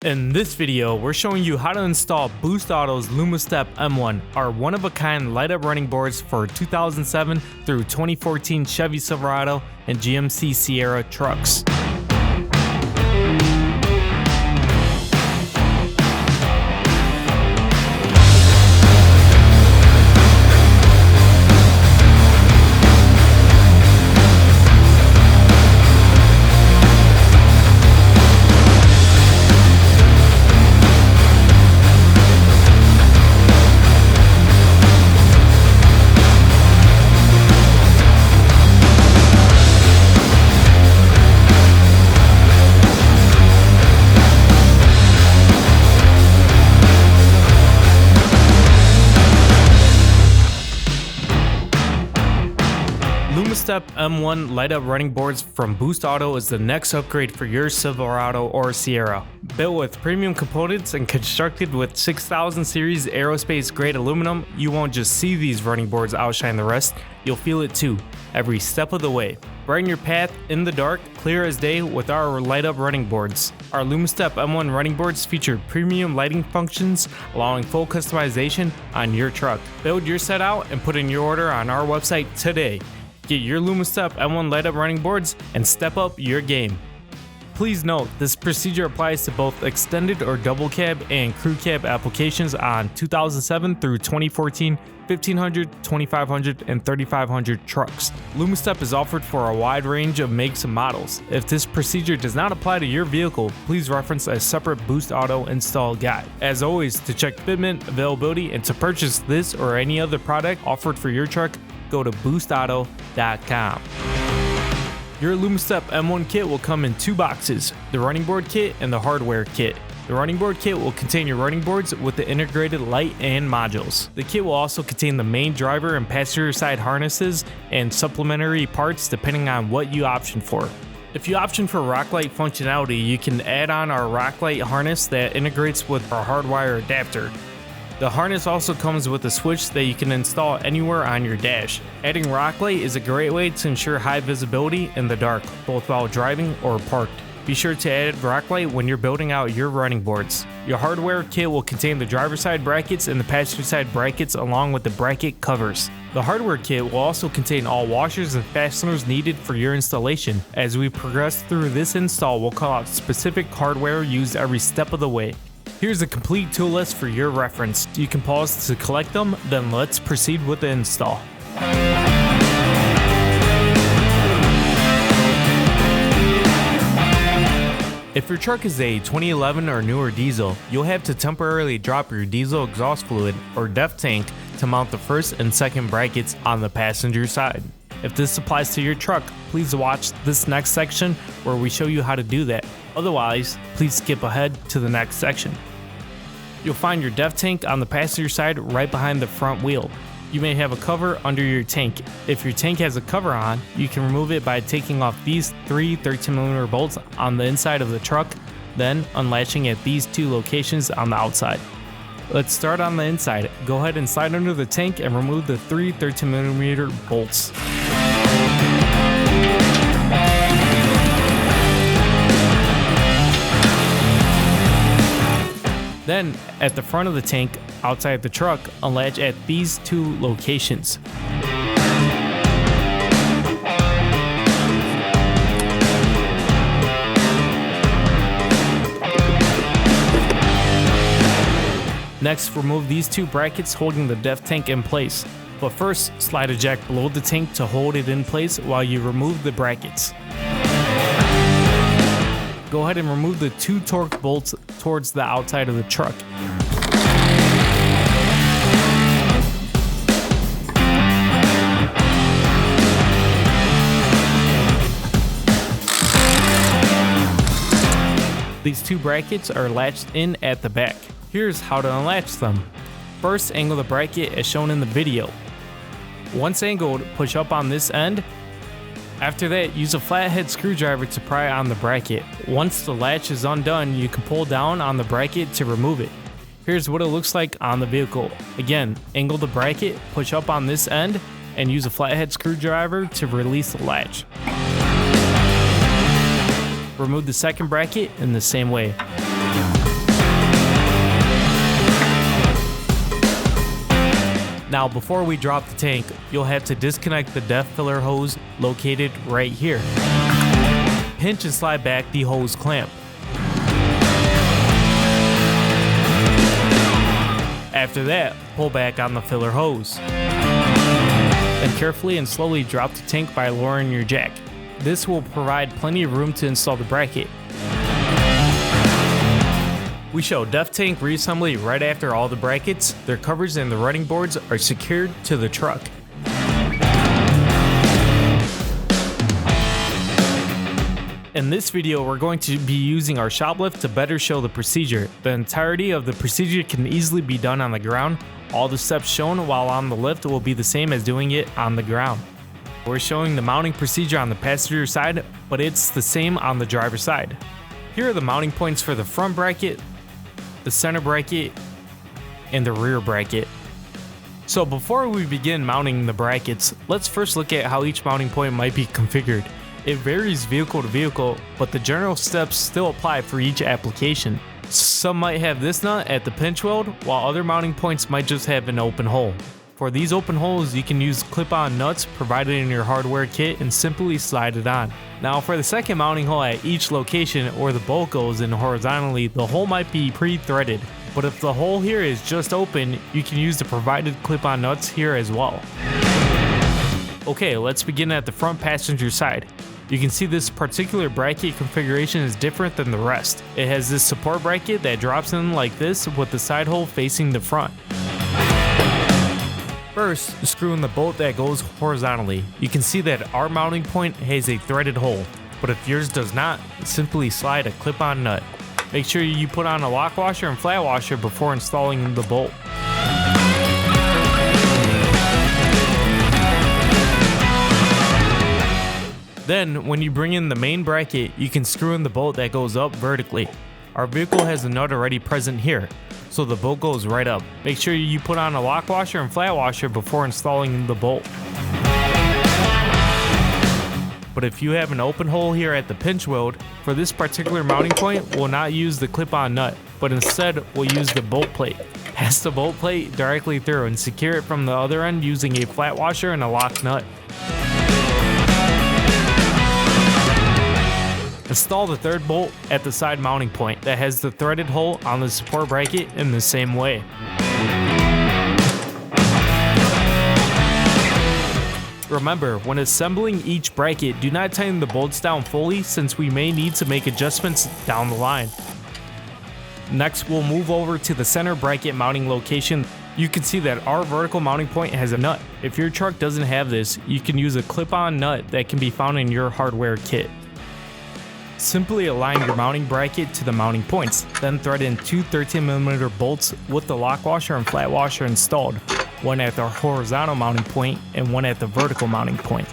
In this video, we're showing you how to install Boost Auto's Lumastep M1, our one-of-a-kind light-up running boards for 2007 through 2014 Chevy Silverado and GMC Sierra trucks. Lumastep M1 light-up running boards from Boost Auto is the next upgrade for your Silverado or Sierra. Built with premium components and constructed with 6000 series Aerospace grade aluminum, you won't just see these running boards outshine the rest, you'll feel it too, every step of the way. Brighten your path in the dark, clear as day with our light-up running boards. Our Lumastep M1 running boards feature premium lighting functions, allowing full customization on your truck. Build your set out and put in your order on our website today. Get your Lumastep M1 light-up running boards and step up your game. Please note, this procedure applies to both extended or double cab and crew cab applications on 2007 through 2014 1500, 2500, and 3500 trucks. Lumastep is offered for a wide range of makes and models. If this procedure does not apply to your vehicle, please reference a separate Boost Auto install guide. As always, to check fitment, availability, and to purchase this or any other product offered for your truck, go to boostauto.com. Your Lumastep M1 kit will come in two boxes, the running board kit and the hardware kit. The running board kit will contain your running boards with the integrated light and modules. The kit will also contain the main driver and passenger side harnesses and supplementary parts depending on what you option for. If you option for rock light functionality, you can add on our rock light harness that integrates with our hardwire adapter. The harness also comes with a switch that you can install anywhere on your dash. Adding rock light is a great way to ensure high visibility in the dark, both while driving or parked. Be sure to add rock light when you're building out your running boards. Your hardware kit will contain the driver side brackets and the passenger side brackets along with the bracket covers. The hardware kit will also contain all washers and fasteners needed for your installation. As we progress through this install, we'll call out specific hardware used every step of the way. Here's a complete tool list for your reference. You can pause to collect them, then let's proceed with the install. If your truck is a 2011 or newer diesel, you'll have to temporarily drop your diesel exhaust fluid or DEF tank to mount the first and second brackets on the passenger side. If this applies to your truck, please watch this next section where we show you how to do that. Otherwise, please skip ahead to the next section. You'll find your DEF tank on the passenger side right behind the front wheel. You may have a cover under your tank. If your tank has a cover on, you can remove it by taking off these three 13mm bolts on the inside of the truck, then unlatching at these two locations on the outside. Let's start on the inside. Go ahead and slide under the tank and remove the three 13mm bolts. Then, at the front of the tank, outside the truck, unlatch at these two locations. Next, remove these two brackets holding the DEF tank in place. But first, slide a jack below the tank to hold it in place while you remove the brackets. Go ahead and remove the two torque bolts towards the outside of the truck. These two brackets are latched in at the back. Here's how to unlatch them. First, angle the bracket as shown in the video. Once angled, push up on this end. After that, use a flathead screwdriver to pry on the bracket. Once the latch is undone, you can pull down on the bracket to remove it. Here's what it looks like on the vehicle. Again, angle the bracket, push up on this end, and use a flathead screwdriver to release the latch. Remove the second bracket in the same way. Now before we drop the tank, you'll have to disconnect the depth filler hose located right here. Pinch and slide back the hose clamp. After that, pull back on the filler hose. Then carefully and slowly drop the tank by lowering your jack. This will provide plenty of room to install the bracket. We show def tank reassembly right after all the brackets, their covers and the running boards are secured to the truck. In this video, we're going to be using our shoplift to better show the procedure. The entirety of the procedure can easily be done on the ground. All the steps shown while on the lift will be the same as doing it on the ground. We're showing the mounting procedure on the passenger side, but it's the same on the driver's side. Here are the mounting points for the front bracket, the center bracket, and the rear bracket. So before we begin mounting the brackets, let's first look at how each mounting point might be configured. It varies vehicle to vehicle, but the general steps still apply for each application. Some might have this nut at the pinch weld, while other mounting points might just have an open hole. For these open holes, you can use clip-on nuts provided in your hardware kit and simply slide it on. Now for the second mounting hole at each location where the bolt goes in horizontally, the hole might be pre-threaded. But if the hole here is just open, you can use the provided clip-on nuts here as well. Okay, let's begin at the front passenger side. You can see this particular bracket configuration is different than the rest. It has this support bracket that drops in like this with the side hole facing the front. First, screw in the bolt that goes horizontally. You can see that our mounting point has a threaded hole, but if yours does not, simply slide a clip-on nut. Make sure you put on a lock washer and flat washer before installing the bolt. Then, when you bring in the main bracket, you can screw in the bolt that goes up vertically. Our vehicle has a nut already present here, so the bolt goes right up. Make sure you put on a lock washer and flat washer before installing the bolt. But if you have an open hole here at the pinch weld, for this particular mounting point, we'll not use the clip-on nut, but instead we'll use the bolt plate. Pass the bolt plate directly through and secure it from the other end using a flat washer and a lock nut. Install the third bolt at the side mounting point that has the threaded hole on the support bracket in the same way. Remember, when assembling each bracket, do not tighten the bolts down fully since we may need to make adjustments down the line. Next, we'll move over to the center bracket mounting location. You can see that our vertical mounting point has a nut. If your truck doesn't have this, you can use a clip-on nut that can be found in your hardware kit. Simply align your mounting bracket to the mounting points, then thread in two 13mm bolts with the lock washer and flat washer installed, one at the horizontal mounting point and one at the vertical mounting point.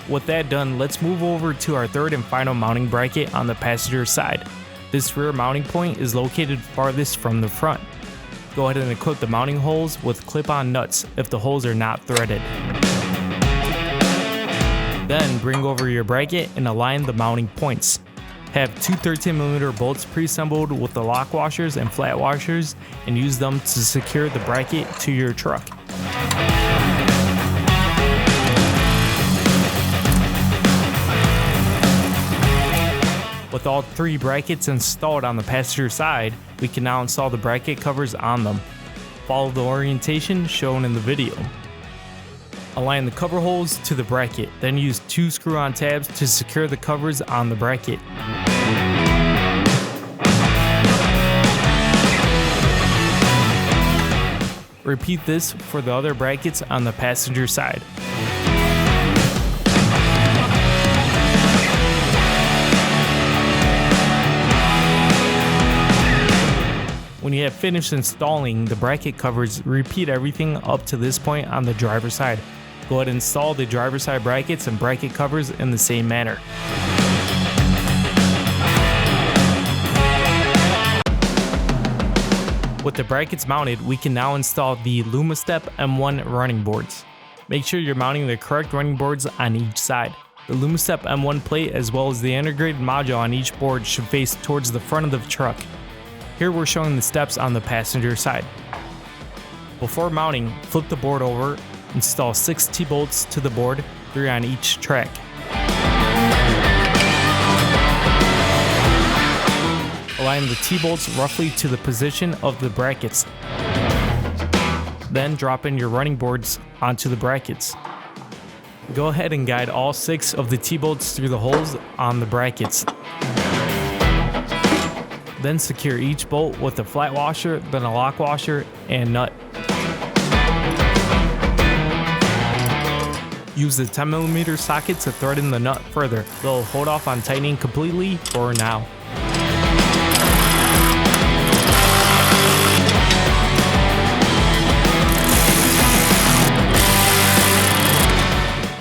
With that done, let's move over to our third and final mounting bracket on the passenger side. This rear mounting point is located farthest from the front. Go ahead and equip the mounting holes with clip-on nuts if the holes are not threaded. Then bring over your bracket and align the mounting points. Have two 13mm bolts pre-assembled with the lock washers and flat washers and use them to secure the bracket to your truck. With all three brackets installed on the passenger side, we can now install the bracket covers on them. Follow the orientation shown in the video. Align the cover holes to the bracket, then use two screw-on tabs to secure the covers on the bracket. Repeat this for the other brackets on the passenger side. When you have finished installing the bracket covers, repeat everything up to this point on the driver's side. Go ahead and install the driver's side brackets and bracket covers in the same manner. With the brackets mounted, we can now install the Lumastep M1 running boards. Make sure you're mounting the correct running boards on each side. The Lumastep M1 plate as well as the integrated module on each board should face towards the front of the truck. Here we're showing the steps on the passenger side. Before mounting, flip the board over, install 6 T-bolts to the board, 3 on each track. Align the T-bolts roughly to the position of the brackets. Then drop in your running boards onto the brackets. Go ahead and guide all 6 of the T-bolts through the holes on the brackets. Then secure each bolt with a flat washer, then a lock washer, and nut. Use the 10mm socket to thread in the nut further, though hold off on tightening completely for now.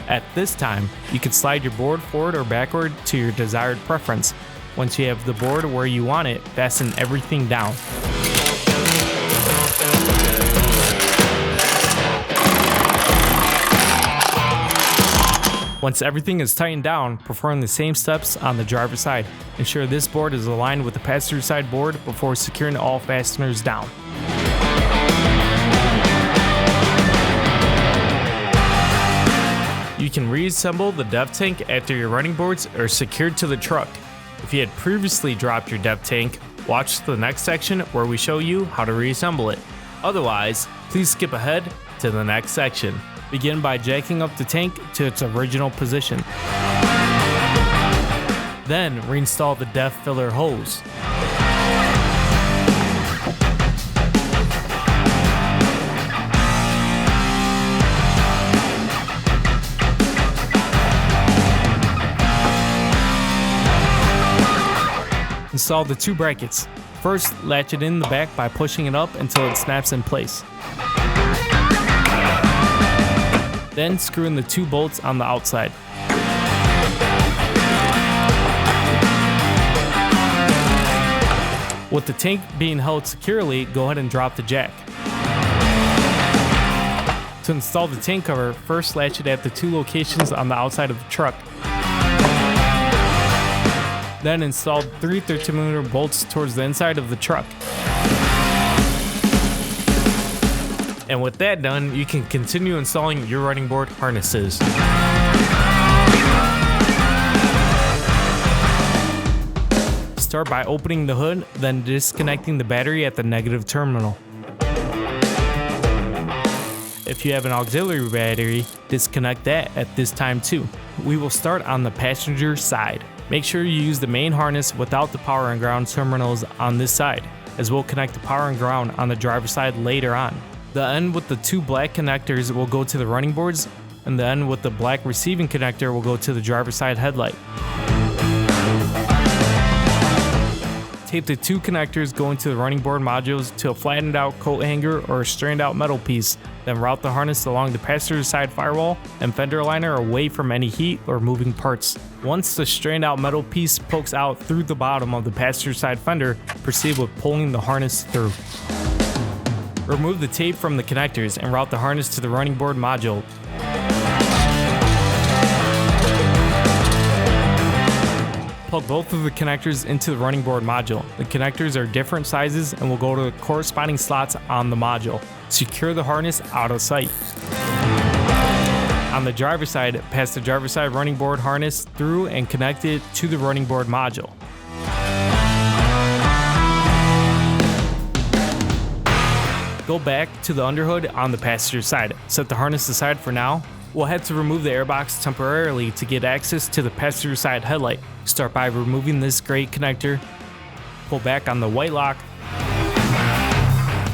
At this time, you can slide your board forward or backward to your desired preference. Once you have the board where you want it, fasten everything down. Once everything is tightened down, perform the same steps on the driver's side. Ensure this board is aligned with the passenger side board before securing all fasteners down. You can reassemble the depth tank after your running boards are secured to the truck. If you had previously dropped your depth tank, watch the next section where we show you how to reassemble it. Otherwise, please skip ahead to the next section. Begin by jacking up the tank to its original position. Then reinstall the depth filler hose. Install the 2 brackets. First, latch it in the back by pushing it up until it snaps in place. Then screw in the 2 bolts on the outside. With the tank being held securely, go ahead and drop the jack. To install the tank cover, first latch it at the 2 locations on the outside of the truck. Then install 3 13mm bolts towards the inside of the truck. And with that done, you can continue installing your running board harnesses. Start by opening the hood, then disconnecting the battery at the negative terminal. If you have an auxiliary battery, disconnect that at this time too. We will start on the passenger side. Make sure you use the main harness without the power and ground terminals on this side, as we'll connect the power and ground on the driver's side later on. The end with the 2 black connectors will go to the running boards, and the end with the black receiving connector will go to the driver's side headlight. Tape the 2 connectors going to the running board modules to a flattened out coat hanger or a strained out metal piece, then route the harness along the passenger side firewall and fender liner away from any heat or moving parts. Once the strained out metal piece pokes out through the bottom of the passenger side fender, proceed with pulling the harness through. Remove the tape from the connectors and route the harness to the running board module. Plug both of the connectors into the running board module. The connectors are different sizes and will go to the corresponding slots on the module. Secure the harness out of sight. On the driver's side, pass the driver's side running board harness through and connect it to the running board module. Go back to the underhood on the passenger side. Set the harness aside for now. We'll have to remove the airbox temporarily to get access to the passenger side headlight. Start by removing this gray connector. Pull back on the white lock.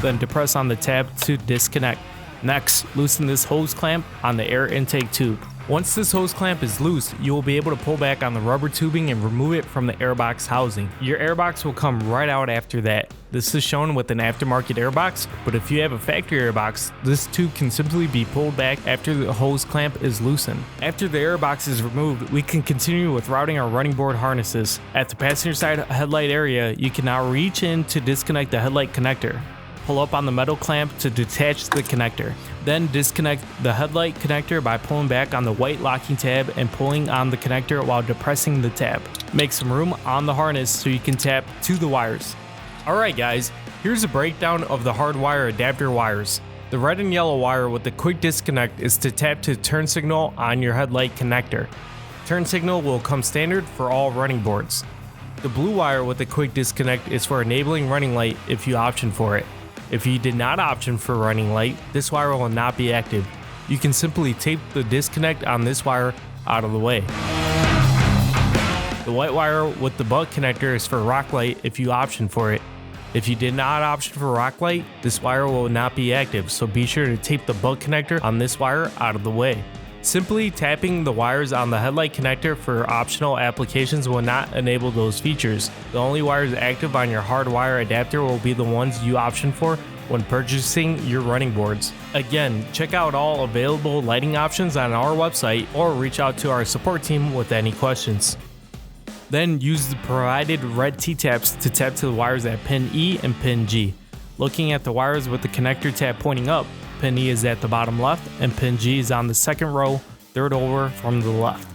Then depress on the tab to disconnect. Next, loosen this hose clamp on the air intake tube. Once this hose clamp is loose, you will be able to pull back on the rubber tubing and remove it from the airbox housing. Your airbox will come right out after that. This is shown with an aftermarket airbox, but if you have a factory airbox, this tube can simply be pulled back after the hose clamp is loosened. After the airbox is removed, we can continue with routing our running board harnesses. At the passenger side headlight area, you can now reach in to disconnect the headlight connector. Pull up on the metal clamp to detach the connector. Then disconnect the headlight connector by pulling back on the white locking tab and pulling on the connector while depressing the tab. Make some room on the harness so you can tap to the wires. Alright guys, here's a breakdown of the hardwire adapter wires. The red and yellow wire with the quick disconnect is to tap to turn signal on your headlight connector. Turn signal will come standard for all running boards. The blue wire with the quick disconnect is for enabling running light if you option for it. If you did not option for running light, this wire will not be active. You can simply tape the disconnect on this wire out of the way. The white wire with the butt connector is for rock light if you option for it. If you did not option for rock light, this wire will not be active, so be sure to tape the butt connector on this wire out of the way. Simply tapping the wires on the headlight connector for optional applications will not enable those features. The only wires active on your hardwire adapter will be the ones you option for when purchasing your running boards. Again, check out all available lighting options on our website or reach out to our support team with any questions. Then use the provided red T-taps to tap to the wires at pin E and pin G. Looking at the wires with the connector tab pointing up, pin E is at the bottom left and pin G is on the second row, third over from the left.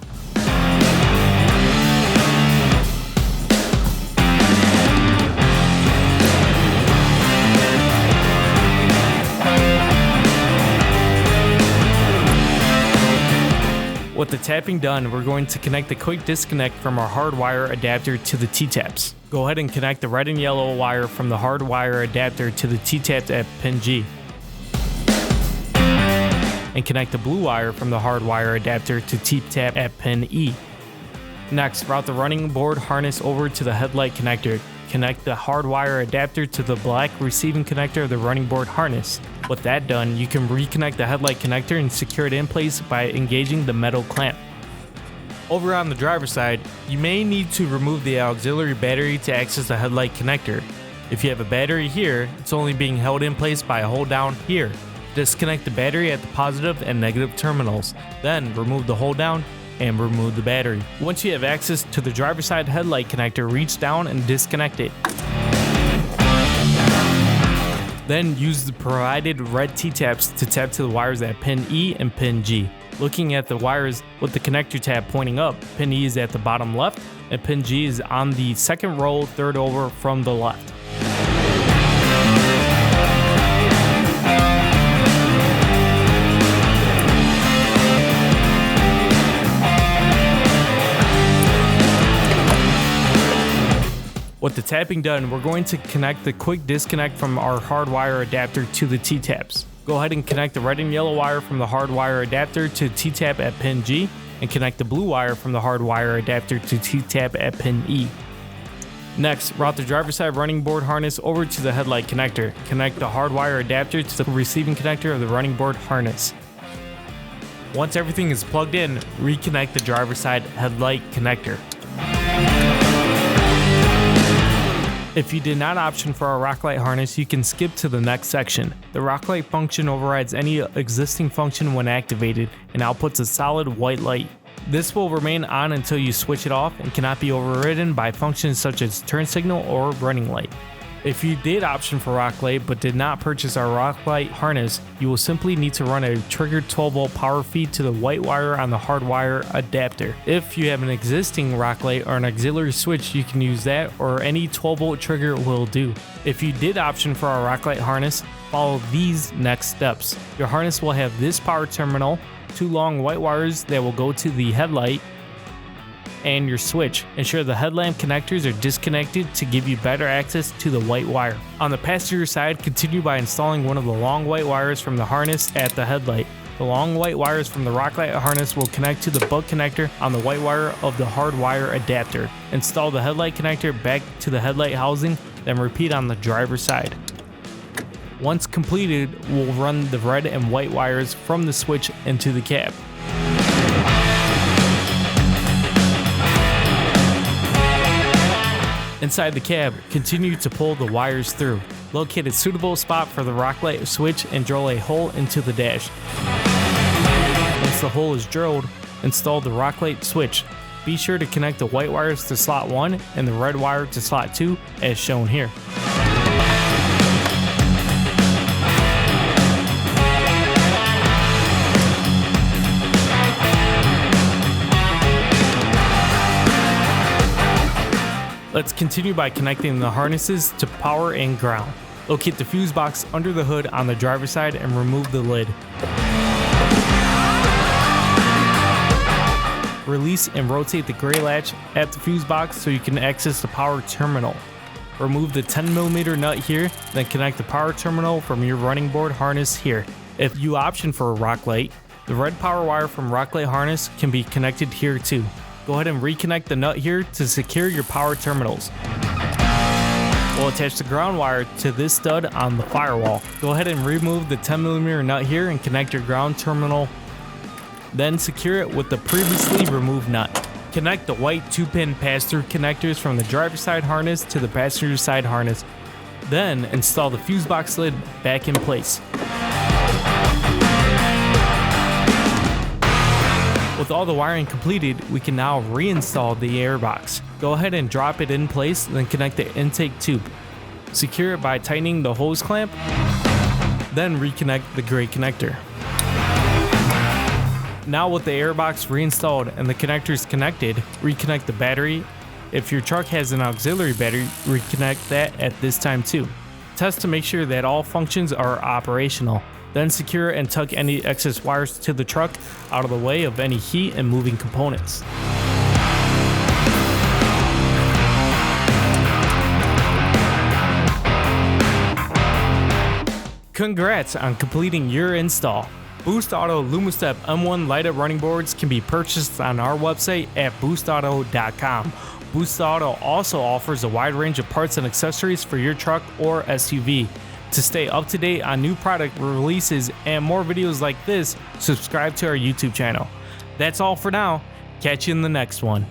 With the tapping done, we're going to connect the quick disconnect from our hardwire adapter to the T-taps. Go ahead and connect the red and yellow wire from the hardwire adapter to the T-taps at pin G. And connect the blue wire from the hardwire adapter to T-tap at pin E. Next, route the running board harness over to the headlight connector. Connect the hardwire adapter to the black receiving connector of the running board harness. With that done, you can reconnect the headlight connector and secure it in place by engaging the metal clamp. Over on the driver's side, you may need to remove the auxiliary battery to access the headlight connector. If you have a battery here, it's only being held in place by a hold down here. Disconnect the battery at the positive and negative terminals. Then remove the hold down and remove the battery. Once you have access to the driver's side headlight connector, reach down and disconnect it. Then use the provided red T-taps to tap to the wires at pin E and pin G. Looking at the wires with the connector tab pointing up, pin E is at the bottom left and pin G is on the second row, third over from the left. With the tapping done, we're going to connect the quick disconnect from our hardwire adapter to the T-taps. Go ahead and connect the red and yellow wire from the hardwire adapter to T-tap at pin G, and connect the blue wire from the hardwire adapter to T-tap at pin E. Next, route the driver's side running board harness over to the headlight connector. Connect the hardwire adapter to the receiving connector of the running board harness. Once everything is plugged in, reconnect the driver's side headlight connector. If you did not option for a rock light harness, you can skip to the next section. The rock light function overrides any existing function when activated and outputs a solid white light. This will remain on until you switch it off and cannot be overridden by functions such as turn signal or running light. If you did option for rock light but did not purchase our rock light harness, you will simply need to run a triggered 12-volt power feed to the white wire on the hardwire adapter. If you have an existing rock light or an auxiliary switch, you can use that, or any 12-volt trigger will do. If you did option for our rock light harness, follow these next steps. Your harness will have this power terminal, two long white wires that will go to the headlight, and your switch. Ensure the headlamp connectors are disconnected to give you better access to the white wire. On the passenger side, continue by installing one of the long white wires from the harness at the headlight. The long white wires from the rock light harness will connect to the butt connector on the white wire of the hardwire adapter. Install the headlight connector back to the headlight housing, then repeat on the driver's side. Once completed, we'll run the red and white wires from the switch into the cab. Inside the cab, continue to pull the wires through. Locate a suitable spot for the rock light switch and drill a hole into the dash. Once the hole is drilled, install the rock light switch. Be sure to connect the white wires to slot 1 and the red wire to slot 2 as shown here. Let's continue by connecting the harnesses to power and ground. Locate the fuse box under the hood on the driver's side and remove the lid. Release and rotate the gray latch at the fuse box so you can access the power terminal. Remove the 10mm nut here, then connect the power terminal from your running board harness here. If you option for a rock light, the red power wire from rock light harness can be connected here too. Go ahead and reconnect the nut here to secure your power terminals. We'll attach the ground wire to this stud on the firewall. Go ahead and remove the 10mm nut here and connect your ground terminal. Then secure it with the previously removed nut. Connect the white 2-pin pass-through connectors from the driver's side harness to the passenger side harness. Then install the fuse box lid back in place. With all the wiring completed, we can now reinstall the air box. Go ahead and drop it in place, then connect the intake tube. Secure it by tightening the hose clamp, then reconnect the gray connector. Now with the air box reinstalled and the connectors connected, reconnect the battery. If your truck has an auxiliary battery, reconnect that at this time too. Test to make sure that all functions are operational. Then secure and tuck any excess wires to the truck out of the way of any heat and moving components. Congrats on completing your install. Boost Auto Lumastep M1 light-up running boards can be purchased on our website at boostauto.com. Boost Auto also offers a wide range of parts and accessories for your truck or SUV. To stay up to date on new product releases and more videos like this, subscribe to our YouTube channel. That's all for now. Catch you in the next one.